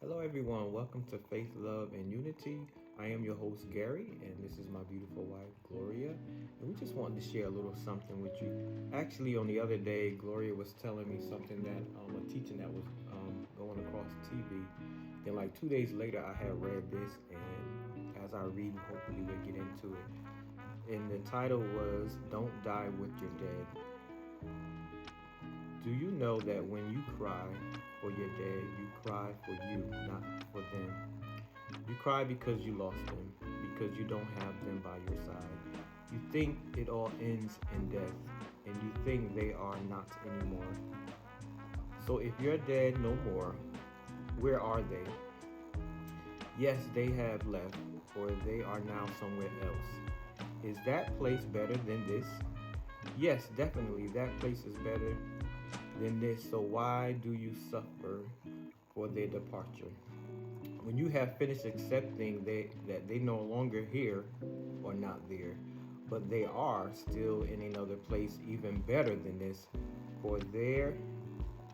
Hello, everyone. Welcome to Faith, Love, and Unity. I am your host, Gary, and this is my beautiful wife, Gloria. And we just wanted to share a little something with you. Actually, on the other day, Gloria was telling me something that a teaching that was going across TV. Then, like 2 days later, I had read this, and as I read, hopefully, we'll get into it. And the title was Don't Die with Your Dead. Do you know that when you cry for your dead, you cry for you, not for them? You cry because you lost them, because you don't have them by your side. You think it all ends in death, and you think they are not anymore. So if you're dead no more, where are they? Yes, they have left, or they are now somewhere else. Is that place better than this? Yes, definitely, that place is better than this. So why do you suffer for their departure? When you have finished accepting that they no longer here or not there, but they are still in another place even better than this, for there,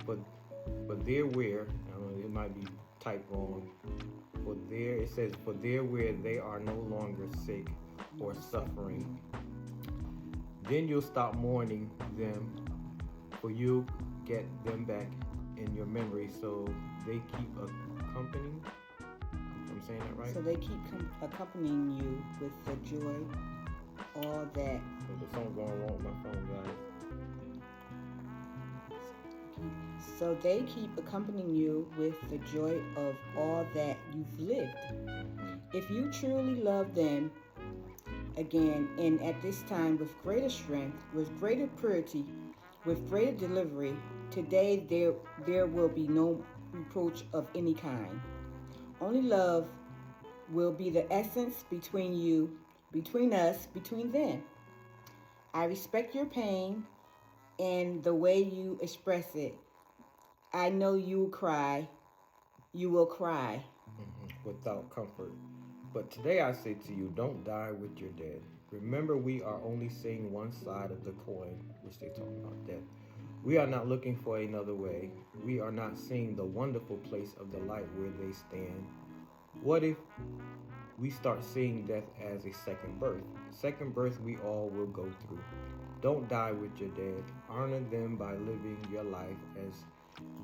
but there where I don't know, it might be typed wrong. For there it says, for there where they are no longer sick or suffering, then you'll stop mourning them, for you get them back in your memory, so they keep accompanying. I'm saying that right? So they keep accompanying you with the joy, all that. So the song going wrong with my phone, guys. So they keep accompanying you with the joy of all that you've lived. If you truly love them, again, and at this time with greater strength, with greater purity, with greater delivery, today there will be no reproach of any kind. Only love will be the essence between you, between us, between them. I respect your pain and the way you express it. I know you will cry. You will cry. Without comfort. But today I say to you, don't die with your dead. Remember, we are only seeing one side of the coin, which they talk about death. We are not looking for another way. We are not seeing the wonderful place of the light where they stand. What if we start seeing death as a second birth? Second birth we all will go through. Don't die with your dead. Honor them by living your life as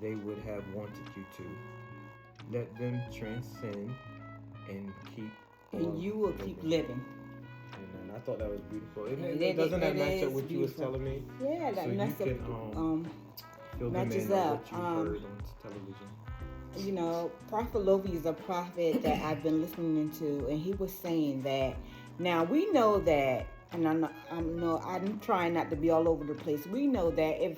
they would have wanted you to. Let them transcend and keep. And you will keep living. Amen. I thought that was beautiful. Doesn't that match up what you was telling me? Yeah, that matches What up. you heard on television. You know, Prophet Lovi is a prophet that I've been listening to, and he was saying that. Now we know that, and I'm trying not to be all over the place. We know that if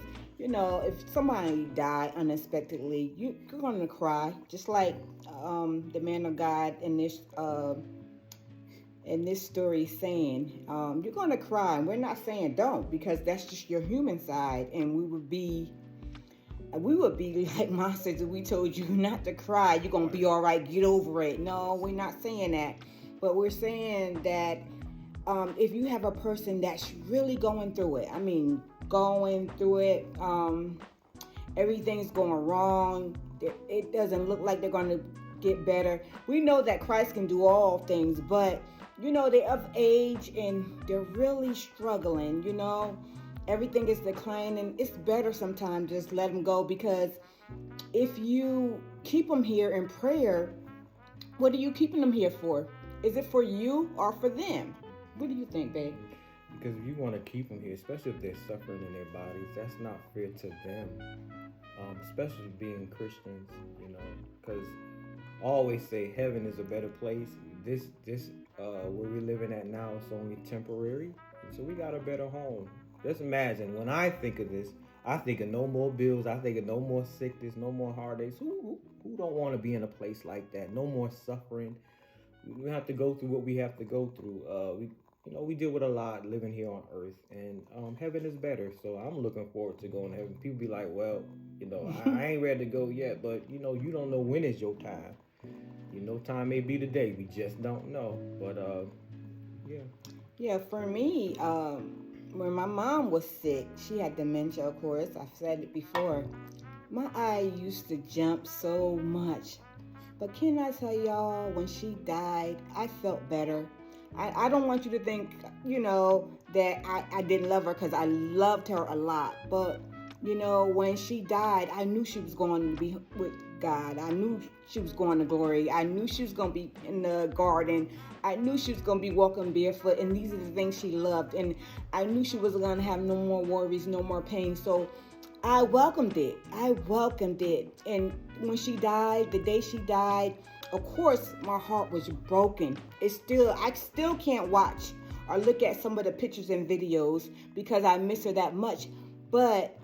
somebody died unexpectedly, you're gonna cry, just like the man of God in this story is saying. You're gonna cry, and we're not saying don't, because that's just your human side, and we would be like monsters if we told you not to cry. You're gonna be all right, get over it. No, we're not saying that, but we're saying that if you have a person that's really going through it, everything's going wrong, it doesn't look like they're going to get better. We know that Christ can do all things, but they're of age and they're really struggling. Everything is declining. It's better sometimes just let them go, because if you keep them here in prayer, what are you keeping them here for? Is it for you or for them? What do you think, babe? Because if you want to keep them here, especially if they're suffering in their bodies, that's not fair to them. Especially being Christians, because I always say heaven is a better place. This where we're living at now is only temporary, so we got a better home. Just imagine, when I think of this, I think of no more bills. I think of no more sickness, no more heartaches. Who don't want to be in a place like that? No more suffering. We have to go through what we have to go through. We deal with a lot living here on earth, and heaven is better. So I'm looking forward to going to heaven. People be like, well, I ain't ready to go yet, but you don't know when is your time. Time may be today. We just don't know. But yeah. Yeah, for me, when my mom was sick, she had dementia, of course. I've said it before. My eye used to jump so much. But can I tell y'all, when she died, I felt better. I don't want you to think, that I didn't love her, because I loved her a lot. But, when she died, I knew she was going to be with God. I knew she was going to glory. I knew she was going to be in the garden. I knew she was going to be walking barefoot. And these are the things she loved. And I knew she was going to have no more worries, no more pain. So I welcomed it. I welcomed it. And when she died, the day she died, of course, my heart was broken. I still can't watch or look at some of the pictures and videos because I miss her that much. But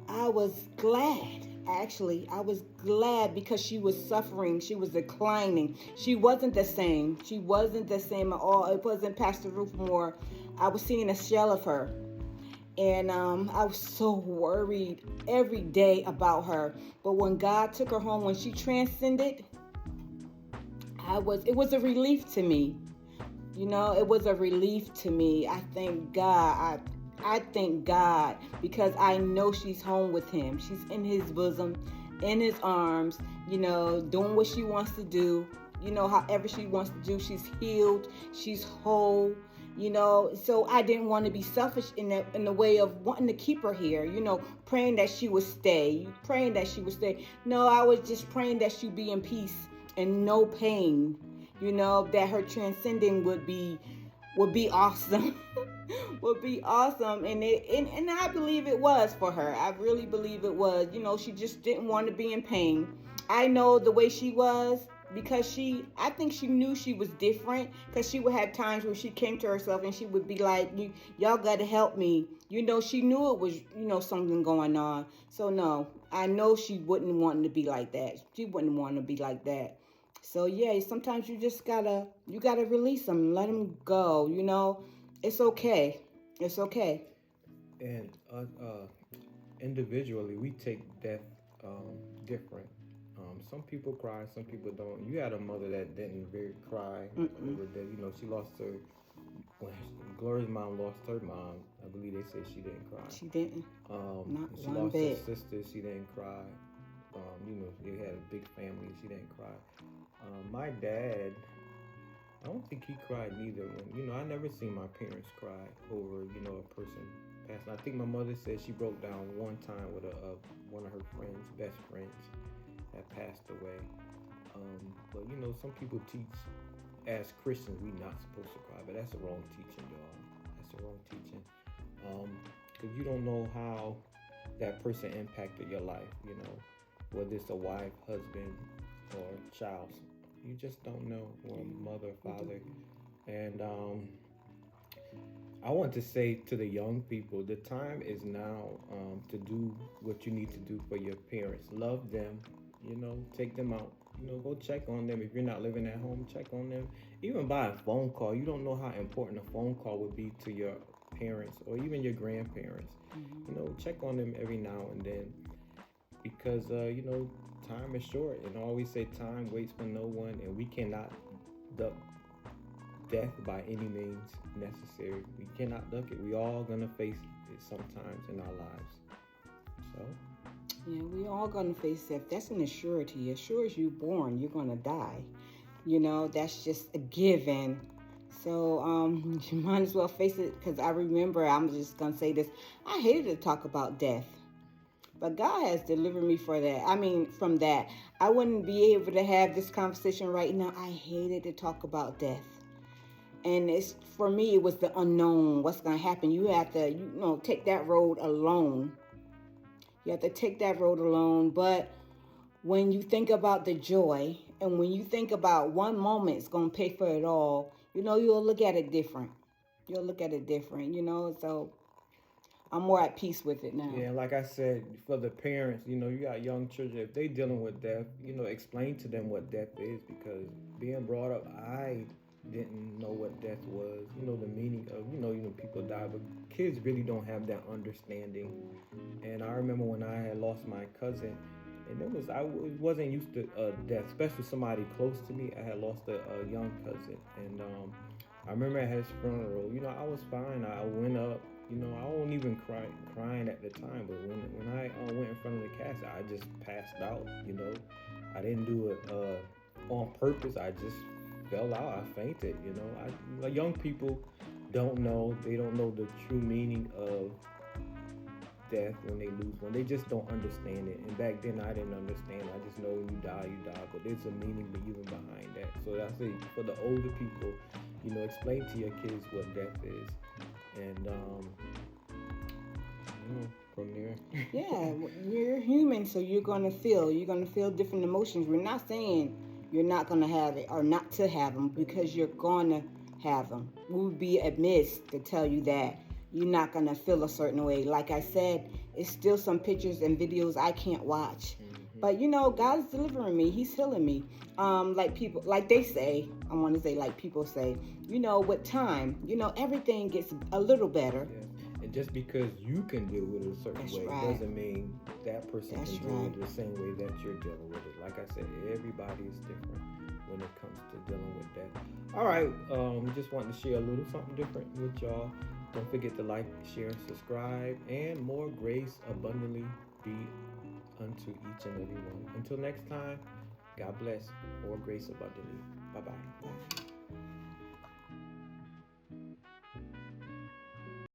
I was glad. Actually, I was glad because she was suffering. She was declining. She wasn't the same. She wasn't the same at all. It wasn't Pastor Ruth Moore. I was seeing a shell of her. And I was so worried every day about her. But when God took her home, when she transcended, it was a relief to me. It was a relief to me. I thank God. I thank God because I know she's home with him. She's in his bosom, in his arms, doing what she wants to do. However she wants to do. She's healed. She's whole. So I didn't want to be selfish in the way of wanting to keep her here, praying that she would stay, No, I was just praying that she'd be in peace and no pain, that her transcending would be awesome. Would be awesome. And I believe it was for her. I really believe it was. She just didn't want to be in pain. I know the way she was, because I think she knew she was different, because she would have times where she came to herself and she would be like, y'all got to help me. She knew it was, something going on. So no, I know she wouldn't want to be like that. She wouldn't want to be like that. So yeah, sometimes you just gotta release them, let them go. It's okay. It's okay. And individually, we take death different. Some people cry, some people don't. You had a mother that didn't very cry over death. She lost her. When Gloria's mom lost her mom, I believe they said she didn't cry. She didn't. Not she one lost bit. her sister. She didn't cry. They had a big family. She didn't cry. My dad, I don't think he cried neither. When I never seen my parents cry over a person passing. I think my mother said she broke down one time with one of her friends, best friends, that passed away. But some people teach as Christians we not supposed to cry, but that's the wrong teaching, y'all. That's the wrong teaching. Because you don't know how that person impacted your life. Whether it's a wife, husband, or child. You just don't know, or mother, father. And I want to say to the young people, the time is now to do what you need to do for your parents. Love them, take them out, go check on them. If you're not living at home, check on them. Even by a phone call, you don't know how important a phone call would be to your parents or even your grandparents. Check on them every now and then, because time is short, and I always say time waits for no one, and we cannot duck death by any means necessary. We cannot duck it. We all gonna face it sometimes in our lives. So yeah, we all gonna face death. That's an assurity. As sure as you're born, you're gonna die. That's just a given. So you might as well face it, because I remember, I'm just gonna say this, I hated to talk about death. But God has delivered me from that. I wouldn't be able to have this conversation right now. I hated to talk about death. And for me, it was the unknown. What's going to happen? You have to, take that road alone. You have to take that road alone. But when you think about the joy, and when you think about one moment is going to pay for it all, you'll look at it different. So I'm more at peace with it now. Yeah, like I said, for the parents, you got young children. If they dealing with death, explain to them what death is, because being brought up, I didn't know what death was. The meaning of, people die, but kids really don't have that understanding. And I remember when I had lost my cousin, and I wasn't used to death, especially somebody close to me. I had lost a young cousin, and I remember at his funeral, I was fine. I went up. I wasn't even crying at the time, but when I went in front of the casket, I just passed out. I didn't do on purpose. I just fell out. I fainted. Young people don't know. They don't know the true meaning of death when they lose one. They just don't understand it. And back then, I didn't understand. I just know when you die, you die. But there's a meaning even behind that. So I say for the older people, explain to your kids what death is, and from there. Yeah, you're human, so you're gonna feel. You're gonna feel different emotions. We're not saying you're not gonna have it or not to have them because you're gonna have them. We would be amiss to tell you that you're not gonna feel a certain way. Like I said, it's still some pictures and videos I can't watch. But God's delivering me. He's healing me. Like people, like they say, I want to say, like people say, with time, everything gets a little better. Yeah. And just because you can deal with it a certain way doesn't mean that person can deal with it the same way that you're dealing with it. Like I said, everybody is different when it comes to dealing with that. All right, we just wanted to share a little something different with y'all. Don't forget to like, share, subscribe, and more grace abundantly be unto each and every one. Until next time, God bless. More grace abundantly. Bye-bye.